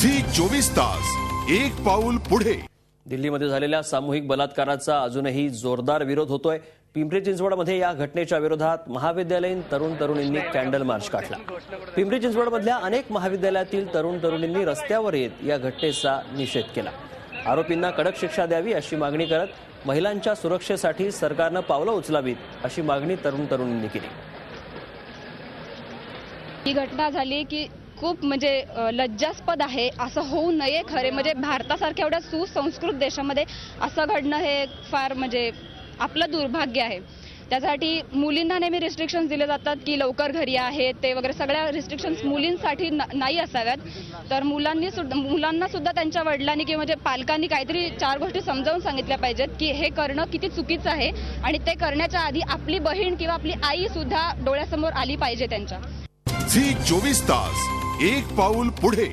Zee 24 तास एक पाऊल पुढे। दिल्लीमध्ये झालेल्या सामूहिक बलात्काराचा अजूनही जोरदार विरोध होतोय। पिंपरी चिंचवडमध्ये या घटनेच्या विरोधात महाविद्यालयीन तरुण तरुणींनी कॅन्डल मार्च काढला। पिंपरी चिंचवडमधल्या अनेक महाविद्यालयातील तरुण तरुणींनी रस्त्यावर येत या घटनेचा निषेध केला। आरोपींना कडक शिक्षा द्यावी अशी मागणी करत महिलांच्या सुरक्षेसाठी सरकारनं पावलं उचलावीत अशी मागणी तरुण तरुणींनी केली। ही घटना झाली की खूप लज्जास्पद आहे, असं होऊ नये खरे। भारतासारख्या एवढ्या सुसंस्कृत देशामध्ये असं घडणं हे फार आपलं दुर्भाग्य आहे। त्यासाठी मुलींना नेहमी रिस्ट्रिक्शन्स दिले जातात की लवकर घरी आहे ते वगैरे, सगळ्या रिस्ट्रिक्शन्स मुलींसाठी नाही असाव्यात। तर मुलांना सुद्धा त्यांच्या वडिलांनी किंवा पालकांनी काहीतरी 4 गोष्टी समजावून सांगितल्या पाहिजेत की हे करणं किती चुकीचं आहे आणि ते करण्याच्या आधी आपली बहीण किंवा आपली आई सुद्धा डोळ्यासमोर आली पाहिजे त्यांच्या। झी 24 तास एक पाऊल पुढे।